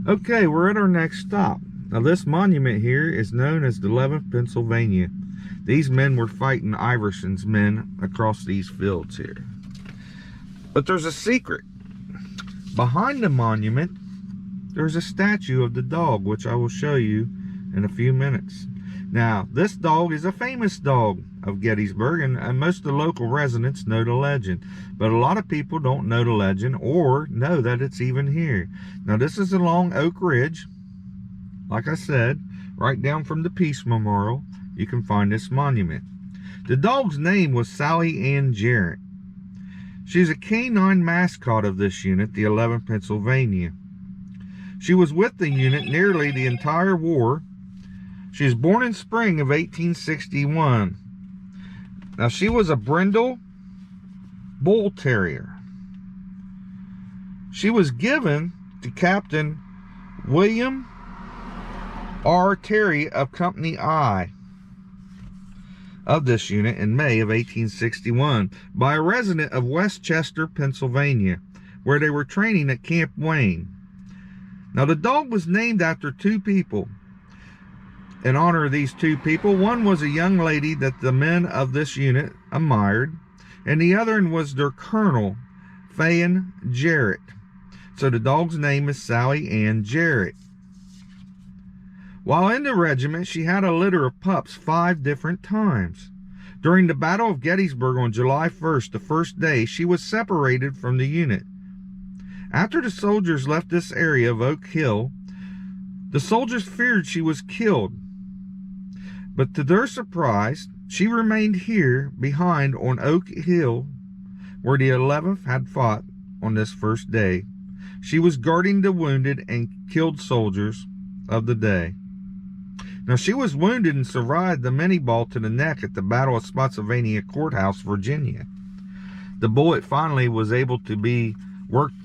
Okay, we're at our next stop. Now this monument here is known as the 11th Pennsylvania. These men were fighting Iverson's men across these fields here. But there's a secret. Behind the monument, there's a statue of the dog, which I will show you in a few minutes. Now, this dog is a famous dog of Gettysburg, and most of the local residents know the legend. But a lot of people don't know the legend or know that it's even here. Now, this is along Oak Ridge. Like I said, right down from the Peace Memorial, you can find this monument. The dog's name was Sallie Ann. She's a canine mascot of this unit, the 11th Pennsylvania. She was with the unit nearly the entire war. She was born in spring of 1861. Now, she was a brindle bull terrier. She was given to Captain William R. Terry of Company I of this unit in May of 1861 by a resident of Westchester, Pennsylvania, where they were training at Camp Wayne. Now, the dog was named after two people. In honor of these two people, one was a young lady that the men of this unit admired, and the other was their colonel, Fan Jarrett. So the dog's name is Sallie Ann Jarrett. While in the regiment, she had a litter of pups 5 different times. During the Battle of Gettysburg on July 1st, the first day, she was separated from the unit. After the soldiers left this area of Oak Hill, the soldiers feared she was killed. But to their surprise, she remained here behind on Oak Hill, where the 11th had fought on this first day. She was guarding the wounded and killed soldiers of the day. Now, she was wounded and survived the mini ball to the neck at the Battle of Spotsylvania Courthouse, Virginia. The bullet finally was able to be worked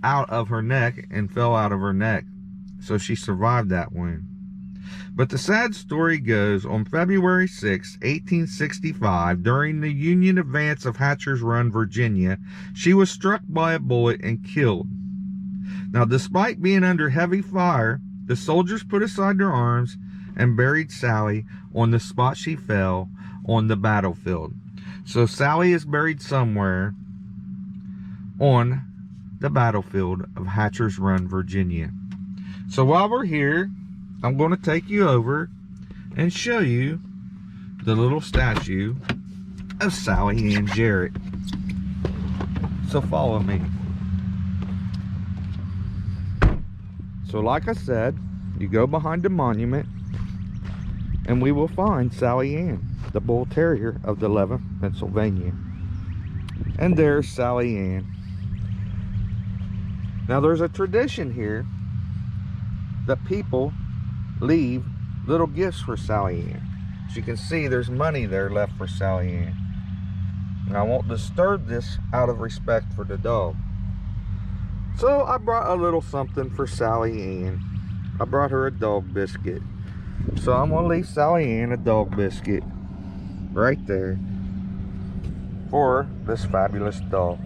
out of her neck and fell out of her neck. So she survived that wound. But the sad story goes, on February 6, 1865, during the Union advance of Hatcher's Run, Virginia, she was struck by a bullet and killed. Now, despite being under heavy fire, the soldiers put aside their arms and buried Sallie on the spot she fell on the battlefield. So Sallie is buried somewhere on the battlefield of Hatcher's Run, Virginia. So while we're here, I'm going to take you over and show you the little statue of Sallie Ann Jarrett. So follow me. So like I said, you go behind the monument and we will find Sallie Ann, the bull terrier of the 11th Pennsylvania. And there's Sallie Ann. Now, there's a tradition here that people leave little gifts for Sallie Ann. As you can see, there's money there left for Sallie Ann. And I won't disturb this out of respect for the dog. So I brought a little something for Sallie Ann. I brought her a dog biscuit. So I'm going to leave Sallie Ann a dog biscuit right there for this fabulous dog.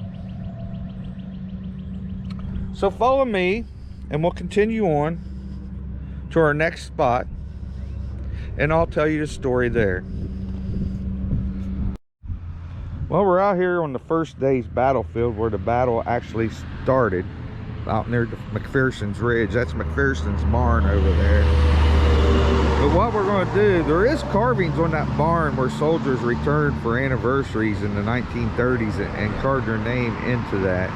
So follow me and we'll continue on to our next spot and I'll tell you the story there. Well, we're out here on the first day's battlefield where the battle actually started, out near McPherson's Ridge. That's McPherson's barn over there. But what we're going to do, there is carvings on that barn where soldiers returned for anniversaries in the 1930s and carved their name into that.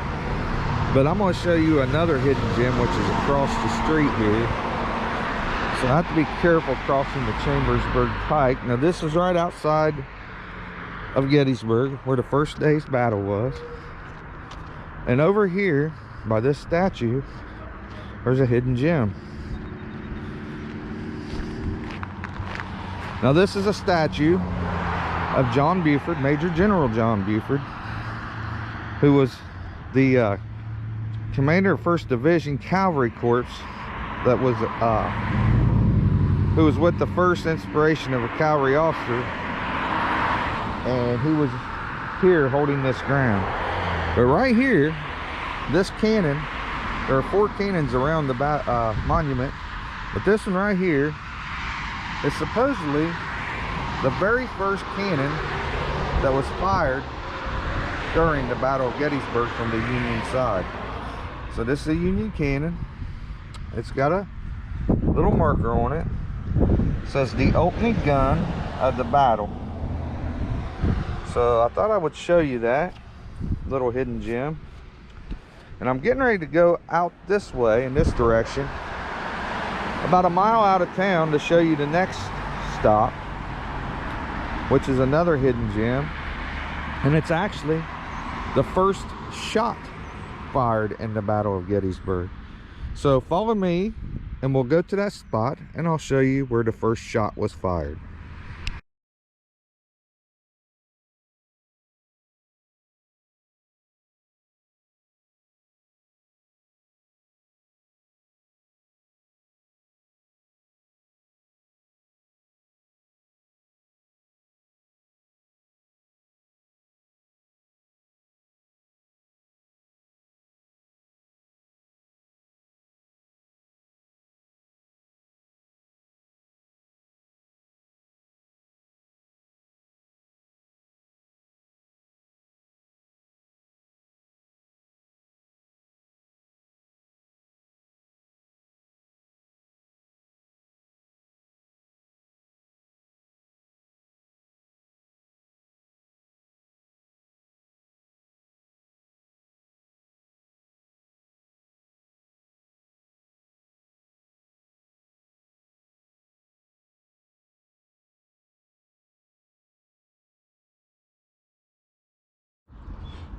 But I'm going to show you another hidden gem, which is across the street here. So I have to be careful crossing the Chambersburg Pike. Now, this is right outside of Gettysburg, where the first day's battle was. And over here, by this statue, there's a hidden gem. Now, this is a statue of John Buford, Major General John Buford, who was the commander of 1st Division Cavalry Corps that was who was with the 1st Inspiration of a Cavalry Officer, and he was here holding this ground. But right here, this cannon There are 4 cannons around the monument, but this one right here is supposedly the very first cannon that was fired during the Battle of Gettysburg from the Union side. So this is a Union cannon. It's got a little marker on it. It says the opening gun of the battle. So I thought I would show you that little hidden gem. And I'm getting ready to go out this way, in this direction, about a mile out of town, to show you the next stop, which is another hidden gem. And it's actually the first shot fired in the Battle of Gettysburg. So follow me and we'll go to that spot and I'll show you where the first shot was fired.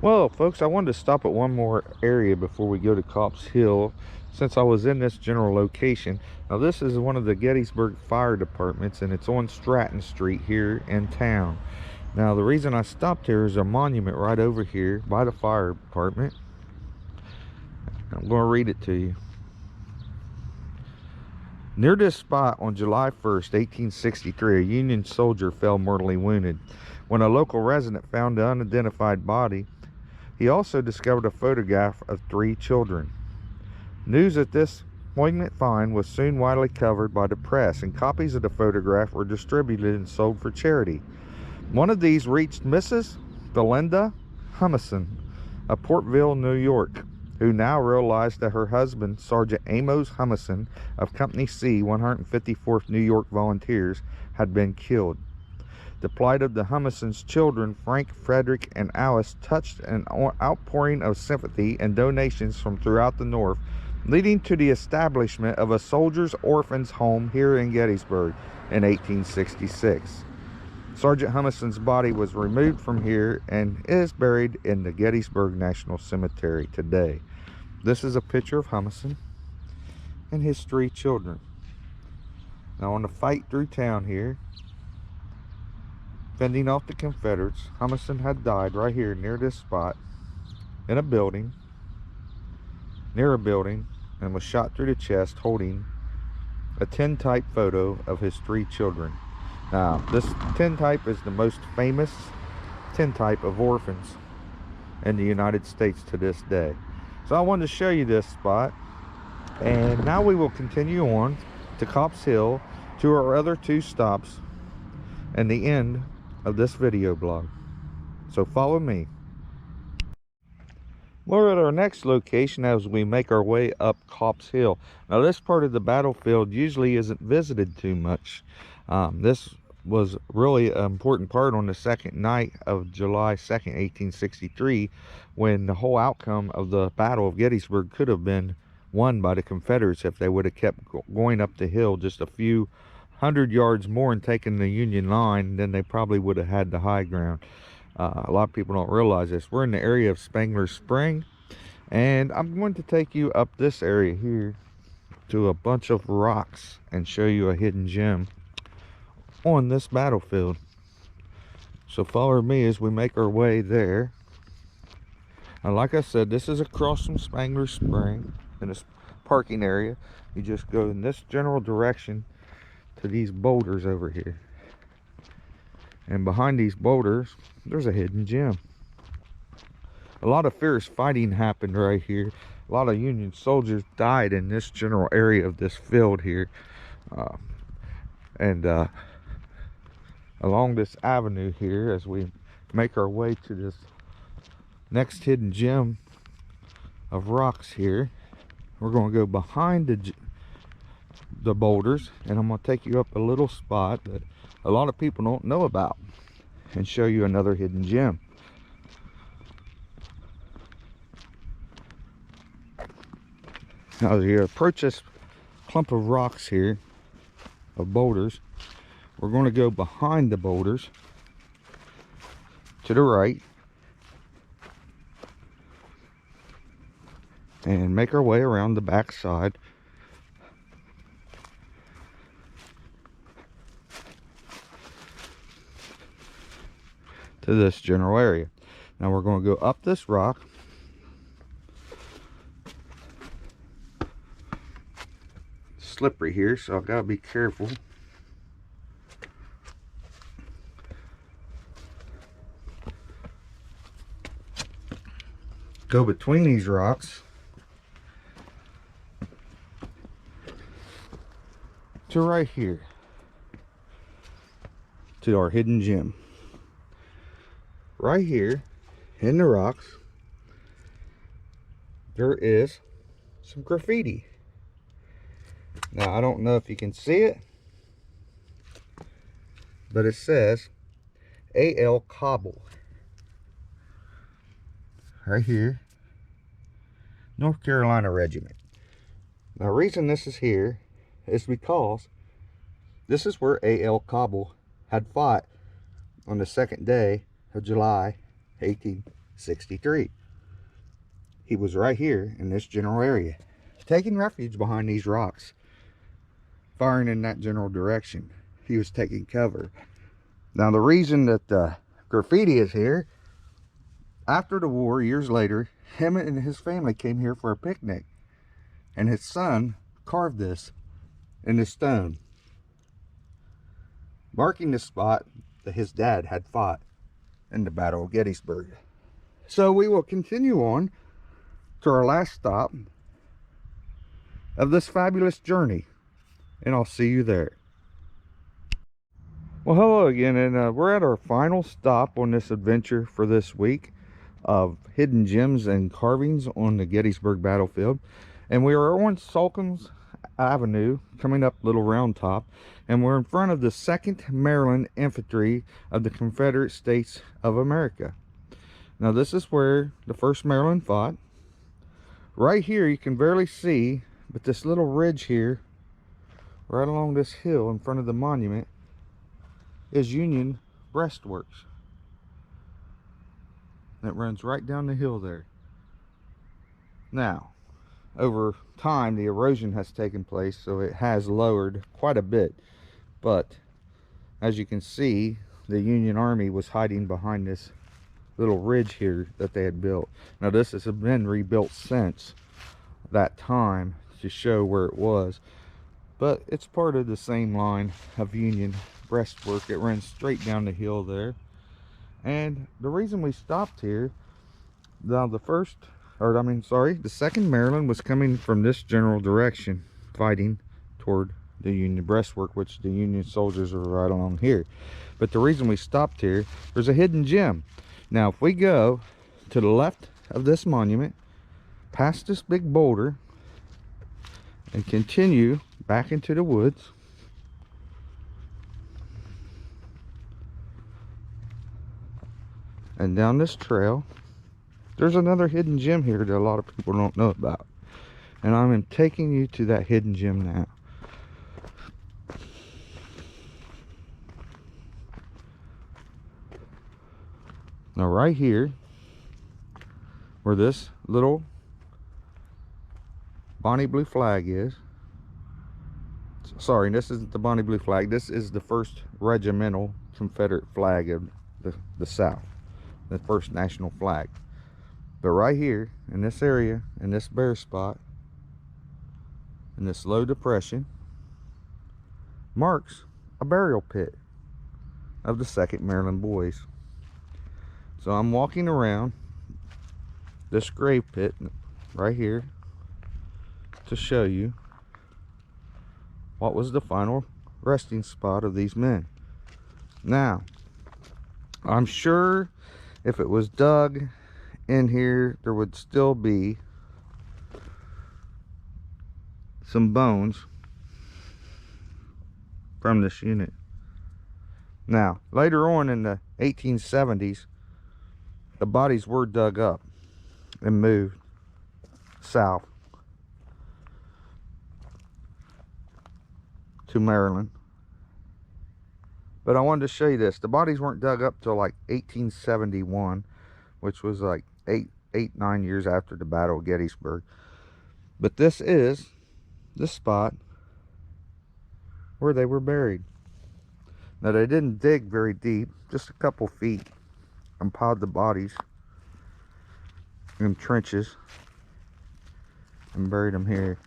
Well, folks, I wanted to stop at one more area before we go to Culp's Hill, since I was in this general location. Now, this is one of the Gettysburg Fire Departments, and it's on Stratton Street here in town. Now, the reason I stopped here is a monument right over here by the fire department. I'm going to read it to you. Near this spot on July 1st, 1863, a Union soldier fell mortally wounded. When a local resident found the unidentified body, he also discovered a photograph of 3 children. News of this poignant find was soon widely covered by the press, and copies of the photograph were distributed and sold for charity. One of these reached Mrs. Belinda Humison of Portville, New York, who now realized that her husband, Sergeant Amos Humison of Company C, 154th New York Volunteers, had been killed. The plight of the Humisons' children, Frank, Frederick, and Alice, touched an outpouring of sympathy and donations from throughout the North, leading to the establishment of a soldiers' orphans home here in Gettysburg in 1866. Sergeant Humison's body was removed from here and is buried in the Gettysburg National Cemetery today. This is a picture of Humison and his 3 children. Now, on the fight through town here, fending off the Confederates, Humison had died right here near this spot in a building, near a building, and was shot through the chest holding a tintype photo of his 3 children. Now, this tintype is the most famous tintype of orphans in the United States to this day. So I wanted to show you this spot, and now we will continue on to Culp's Hill, to our other 2 stops, and the end of this video blog. So follow me. We're at our next location as we make our way up Culp's Hill. Now, this part of the battlefield usually isn't visited too much. This was really an important part on the second night of July 2nd, 1863, when the whole outcome of the Battle of Gettysburg could have been won by the Confederates if they would have kept going up the hill just a few 100 yards more and taken the Union line. Then they probably would have had the high ground. A lot of people don't realize this. We're in the area of Spangler Spring, and I'm going to take you up this area here to a bunch of rocks and show you a hidden gem on this battlefield. So follow me as we make our way there. And like I said, this is across from Spangler Spring in this parking area. You just go in this general direction to these boulders over here, and behind these boulders there's a hidden gem. A lot of fierce fighting happened right here A lot of Union soldiers died in this general area of this field here. And along this avenue here, as we make our way to this next hidden gem of rocks here, we're going to go behind the boulders, and I'm going to take you up a little spot that a lot of people don't know about and show you another hidden gem. Now, as you approach this clump of rocks here, of boulders, we're going to go behind the boulders to the right and make our way around the back side to this general area. Now we're going to go up this rock, slippery here, so I've got to be careful. Go between these rocks to right here to our hidden gem. Right here in the rocks there is some graffiti. Now I don't know if you can see it, but it says A.L. Cobble right here, North Carolina Regiment. Now the reason this is here is because this is where A.L. Cobble had fought on the 2nd day of July 1863. He was right here in this general area, taking refuge behind these rocks, firing in that general direction. He was taking cover. Now the reason that graffiti is here, after the war, years later, him and his family came here for a picnic, and his son carved this in the stone, marking the spot that his dad had fought in the Battle of Gettysburg. So we will continue on to our last stop of this fabulous journey, and I'll see you there. Well, hello again, and we're at our final stop on this adventure for this week of hidden gems and carvings on the Gettysburg battlefield. And we are on Salkins Avenue, coming up Little Round Top, and we're in front of the 2nd Maryland Infantry of the Confederate States of America. Now this is where the 1st Maryland fought. Right here you can barely see, but this little ridge here right along this hill in front of the monument is Union breastworks. That runs right down the hill there. Now, over time the erosion has taken place, so it has lowered quite a bit, but as you can see, the Union Army was hiding behind this little ridge here that they had built. Now this has been rebuilt since that time to show where it was, but it's part of the same line of Union breastwork. It runs straight down the hill there. And the reason we stopped here, now the 2nd Maryland was coming from this general direction, fighting toward the Union breastwork, which the Union soldiers are right along here. But the reason we stopped here, there's a hidden gem. Now if we go to the left of this monument, past this big boulder, and continue back into the woods, and down this trail, there's another hidden gem here that a lot of people don't know about. And I'm taking you to that hidden gem now. Now right here, where this little Bonnie Blue flag is, sorry, this isn't the Bonnie Blue flag, this is the 1st Regimental Confederate flag of the South, the 1st national flag. But right here in this area, in this bare spot, in this low depression, marks a burial pit of the 2nd Maryland boys. So I'm walking around this grave pit right here, to show you what was the final resting spot of these men. Now, I'm sure if it was dug in here, there would still be some bones from this unit. Now, later on in the 1870s, the bodies were dug up and moved south to Maryland. But I wanted to show you this. The bodies weren't dug up till like 1871, which was like 9 years after the Battle of Gettysburg. But this is the spot where they were buried. Now, they didn't dig very deep, just a couple feet, and piled the bodies in trenches and buried them here.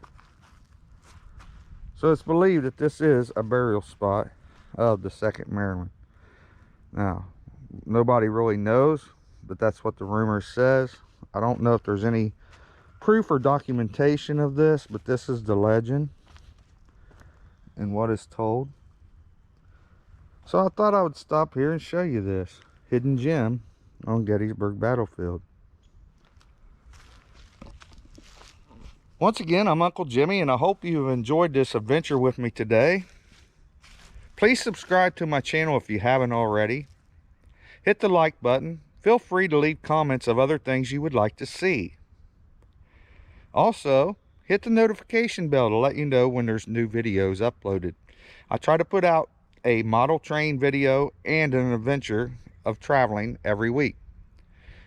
So it's believed that this is a burial spot of the 2nd Maryland. Now, nobody really knows, but that's what the rumor says. I don't know if there's any proof or documentation of this, but this is the legend and what is told. So I thought I would stop here and show you this hidden gem on Gettysburg battlefield. Once again, I'm Uncle Jimmy, and I hope you have enjoyed this adventure with me today. Please subscribe to my channel if you haven't already. Hit the like button. Feel free to leave comments of other things you would like to see. Also, hit the notification bell to let you know when there's new videos uploaded. I try to put out a model train video and an adventure of traveling every week.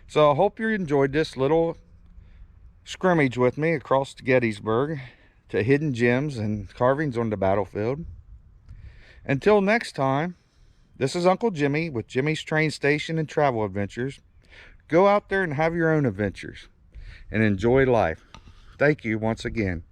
So I hope you enjoyed this little scrimmage with me across to Gettysburg to hidden gems and carvings on the battlefield. Until next time, this is Uncle Jimmy with Jimmy's Train Station and Travel Adventures. Go out there and have your own adventures and enjoy life. Thank you once again.